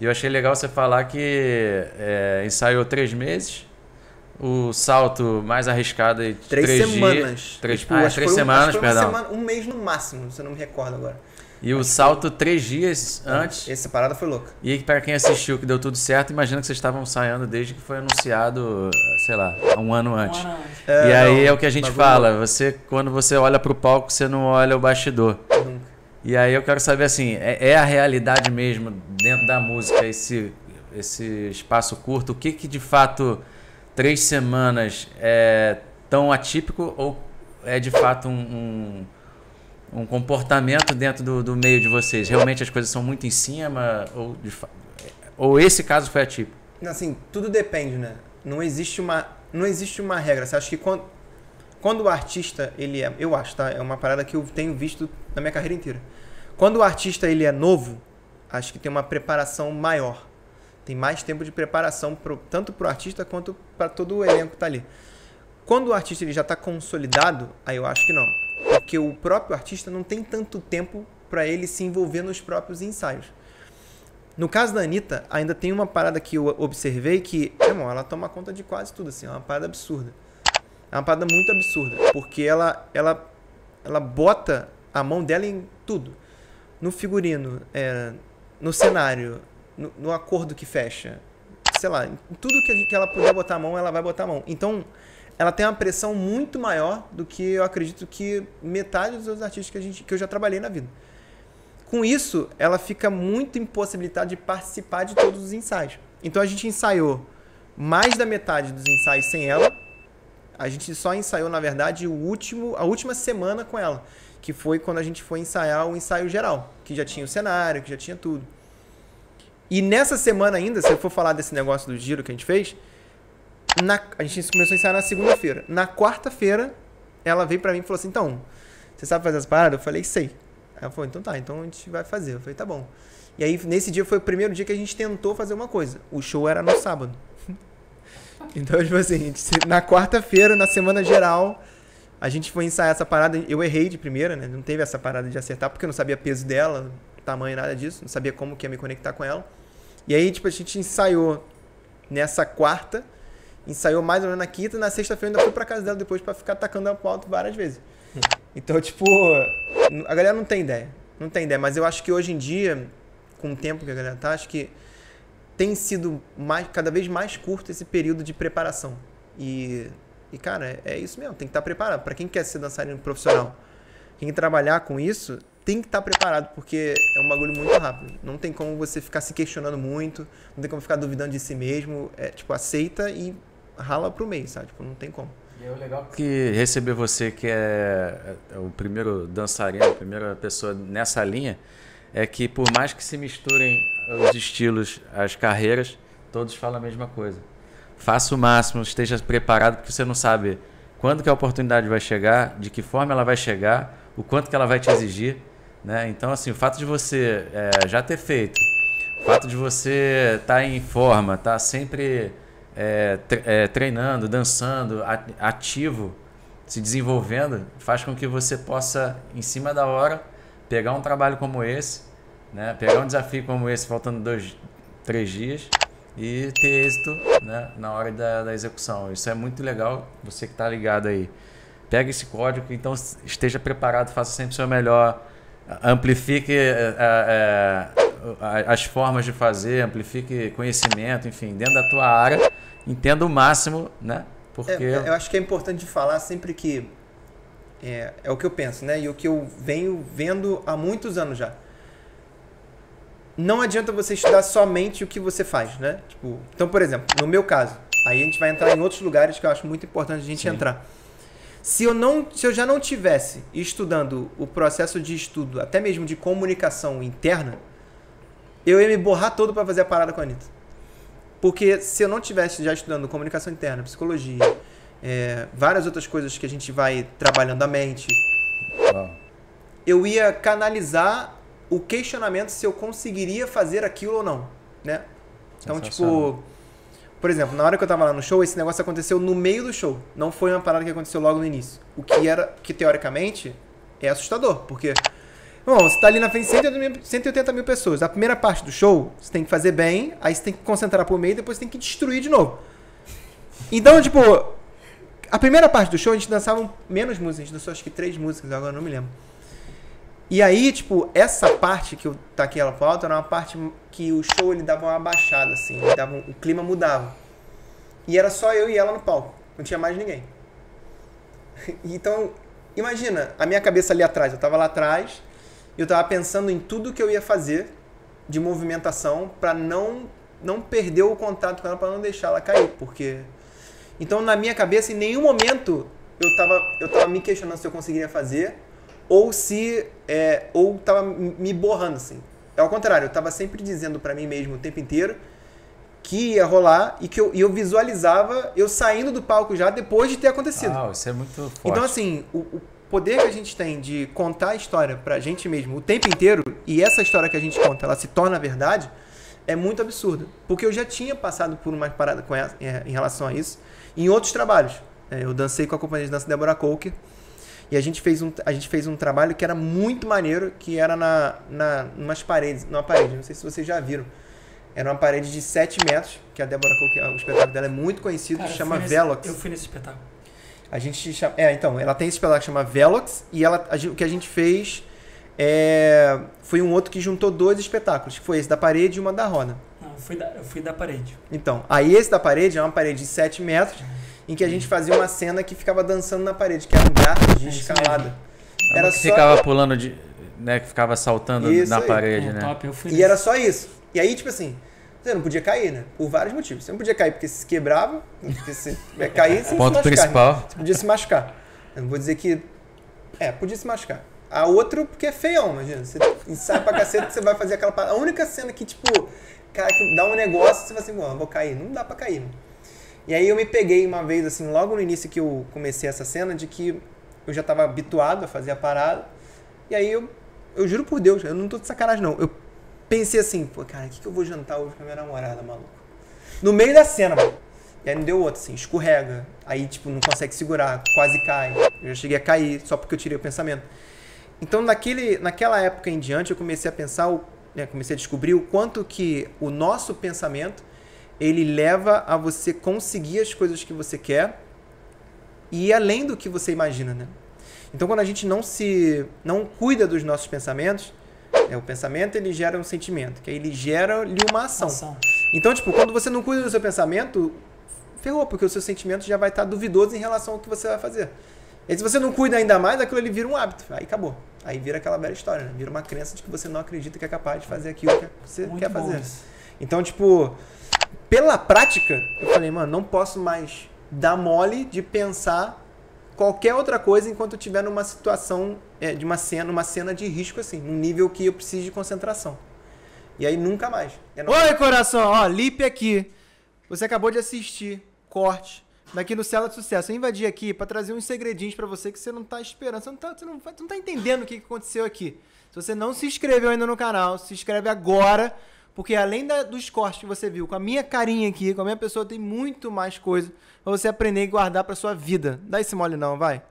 E eu achei legal você falar que ensaiou 3 meses, o salto mais arriscado aí 3 semanas. dias. 3 tipo, acho que 3 foi semanas, acho que foi perdão. uma semana, um mês no máximo, se eu não me recordo agora. E o salto 3 dias antes. Essa parada foi louca. E para quem assistiu que deu tudo certo, imagina que vocês estavam ensaiando desde que foi anunciado, sei lá, um ano antes. E aí é o que a gente fala, quando você olha pro palco, você não olha o bastidor. Nunca. E aí eu quero saber assim, é a realidade mesmo dentro da música, esse espaço curto, o que de fato 3 semanas é tão atípico ou é de fato um comportamento dentro do meio de vocês? Realmente as coisas são muito em cima ou esse caso foi atípico? Assim, tudo depende, né? Não existe uma regra. Você acha que quando o artista, ele é... Eu acho, tá? É uma parada que eu tenho visto na minha carreira inteira. Quando o artista, ele é novo, acho que tem uma preparação maior. Tem mais tempo de preparação tanto para o artista quanto para todo o elenco que tá ali. Quando o artista ele já está consolidado, aí eu acho que não. Porque o próprio artista não tem tanto tempo para ele se envolver nos próprios ensaios. No caso da Anitta, ainda tem uma parada que eu observei que, irmão, ela toma conta de quase tudo, assim, é uma parada absurda. É uma parada muito absurda, porque ela bota a mão dela em tudo. No figurino, no cenário, no acordo que fecha, sei lá, em tudo que ela puder botar a mão, ela vai botar a mão. Então, ela tem uma pressão muito maior do que eu acredito que metade dos outros artistas que eu já trabalhei na vida. Com isso, ela fica muito impossibilitada de participar de todos os ensaios. Então a gente ensaiou mais da metade dos ensaios sem ela. A gente só ensaiou, na verdade, a última semana com ela, que foi quando a gente foi ensaiar o ensaio geral, que já tinha o cenário, que já tinha tudo. E nessa semana ainda, se eu for falar desse negócio do giro que a gente fez, a gente começou a ensaiar na segunda-feira. Na quarta-feira, ela veio pra mim e falou assim, então, você sabe fazer as paradas? Eu falei, sei. Aí ela falou, então tá, então a gente vai fazer. Eu falei, tá bom. E aí, nesse dia, foi o primeiro dia que a gente tentou fazer uma coisa. O show era no sábado. Então, tipo assim, na quarta-feira, na semana geral, a gente foi ensaiar essa parada. Eu errei de primeira, né? Não teve essa parada de acertar, porque eu não sabia peso dela, tamanho, nada disso. Não sabia como que ia me conectar com ela. E aí, tipo, a gente ensaiou nessa quarta, ensaiou mais ou menos na quinta, na sexta-feira ainda fui pra casa dela depois pra ficar tacando ela pro alto várias vezes. Então, tipo, a galera não tem ideia. Não tem ideia, mas eu acho que hoje em dia, com o tempo que a galera tá, acho que tem sido cada vez mais curto esse período de preparação. E cara, é isso mesmo, tem que estar preparado. Pra quem quer ser dançarino profissional, quem quer trabalhar com isso, tem que estar preparado, porque é um bagulho muito rápido. Não tem como você ficar se questionando muito, não tem como ficar duvidando de si mesmo. Tipo, aceita e rala pro meio, sabe? Tipo, não tem como. E é o legal que receber você, que é o primeiro dançarino, a primeira pessoa nessa linha, é que por mais que se misturem os estilos, as carreiras, todos falam a mesma coisa. Faça o máximo, esteja preparado, porque você não sabe quando que a oportunidade vai chegar, de que forma ela vai chegar, o quanto que ela vai te exigir, né? Então, assim, o fato de você já ter feito, o fato de você estar em forma, estar sempre treinando, dançando, ativo, se desenvolvendo, faz com que você possa, em cima da hora, pegar um trabalho como esse, né? Pegar um desafio como esse, faltando 2, 3 dias, e ter êxito, né, na hora da execução. Isso é muito legal, você que está ligado aí. Pega esse código, então esteja preparado, faça sempre o seu melhor, amplifique as formas de fazer, amplifique conhecimento, enfim, dentro da tua área, entenda o máximo, né? Porque eu acho que é importante falar sempre que é o que eu penso, né? E o que eu venho vendo há muitos anos já. Não adianta você estudar somente o que você faz, né? Tipo, então, por exemplo, no meu caso, aí a gente vai entrar em outros lugares que eu acho muito importante a gente entrar. Se eu já não tivesse estudando o processo de estudo, até mesmo de comunicação interna, eu ia me borrar todo para fazer a parada com a Anitta. Porque se eu não tivesse já estudando comunicação interna, psicologia, várias outras coisas que a gente vai trabalhando a mente, eu ia canalizar o questionamento se eu conseguiria fazer aquilo ou não, né? Então, tipo, por exemplo, na hora que eu tava lá no show, esse negócio aconteceu no meio do show. Não foi uma parada que aconteceu logo no início. O que teoricamente é assustador, porque Bom, você tá ali na frente de 180 mil pessoas. A primeira parte do show, você tem que fazer bem, aí você tem que concentrar por meio e depois você tem que destruir de novo. Então, tipo, a primeira parte do show a gente dançava menos músicas, a gente dançou acho que 3 músicas, agora não me lembro. E aí, tipo, essa parte que eu taquei ela pro alto era uma parte que o show ele dava uma baixada, assim, o clima mudava. E era só eu e ela no palco, não tinha mais ninguém. Então, imagina, a minha cabeça ali atrás, eu tava lá atrás, e eu tava pensando em tudo que eu ia fazer de movimentação pra não perder o contato com ela, pra não deixar ela cair, porque... Então, na minha cabeça, em nenhum momento eu tava me questionando se eu conseguiria fazer, ou se... ou tava me borrando, assim. Ao contrário, eu tava sempre dizendo pra mim mesmo o tempo inteiro que ia rolar e que eu visualizava eu saindo do palco já depois de ter acontecido. Isso é muito forte. Então, assim, o poder que a gente tem de contar a história pra gente mesmo o tempo inteiro, e essa história que a gente conta, ela se torna verdade, é muito absurdo. Porque eu já tinha passado por uma parada com essa, em relação a isso em outros trabalhos. Eu dancei com a companhia de dança Deborah Coker, e a gente fez um trabalho que era muito maneiro, que era numa parede, não sei se vocês já viram. Era uma parede de 7 metros, que a Deborah Coker, o espetáculo dela é muito conhecido, que chama Velox. Eu fui nesse espetáculo. A gente chama, então, ela tem esse espetáculo que chama Velox, e o que a gente fez foi um outro que juntou 2 espetáculos, que foi esse da parede e uma da roda. Não, eu fui da parede. Então, aí esse da parede é uma parede de 7 metros, em que a gente fazia uma cena que ficava dançando na parede, que era um garfo de escalada. Era que só... ficava pulando que ficava saltando isso na aí. parede, né? Top, eu fui e era só isso. E aí, tipo assim, você não podia cair, né? Por vários motivos. Você não podia cair porque se quebrava, porque se cair, você Ponto se machucar, principal. né? Você podia se machucar. Eu não vou dizer que... podia se machucar. A outra, porque é feião, imagina. Você ensaia pra cacete, você vai fazer aquela parada. A única cena que, tipo, cara, que dá um negócio, você vai assim, eu vou cair. Não dá pra cair, né? E aí eu me peguei uma vez, assim, logo no início que eu comecei essa cena, de que eu já tava habituado a fazer a parada. E aí eu juro por Deus, eu não tô de sacanagem, não. Eu pensei assim, pô, cara, o que eu vou jantar hoje com a minha namorada, maluco? No meio da cena, mano. E aí não deu outro, assim, escorrega. Aí, tipo, não consegue segurar, quase cai. Eu já cheguei a cair, só porque eu tirei o pensamento. Então, naquela época em diante, eu comecei a pensar, comecei a descobrir o quanto que o nosso pensamento, ele leva a você conseguir as coisas que você quer e ir além do que você imagina, né? Então, quando a gente não cuida dos nossos pensamentos, o pensamento ele gera um sentimento, que aí ele gera-lhe uma ação. Então, tipo, quando você não cuida do seu pensamento, ferrou, porque o seu sentimento já vai estar duvidoso em relação ao que você vai fazer. E se você não cuida ainda mais, aquilo ali vira um hábito. Aí acabou. Aí vira aquela velha história, né? Vira uma crença de que você não acredita que é capaz de fazer aquilo que você quer fazer. Então, tipo, pela prática, eu falei, mano, não posso mais dar mole de pensar qualquer outra coisa enquanto eu estiver numa situação de uma cena de risco, assim, num nível que eu preciso de concentração. E aí nunca mais. Oi, coração! Ó, Lipe aqui. Você acabou de assistir corte daqui no Cela de Sucesso. Eu invadi aqui pra trazer uns segredinhos pra você que você não tá esperando. Você não tá entendendo o que aconteceu aqui. Se você não se inscreveu ainda no canal, se inscreve agora, porque além dos cortes que você viu, com a minha carinha aqui, com a minha pessoa, tem muito mais coisa pra você aprender e guardar pra sua vida. Dá esse mole não, vai.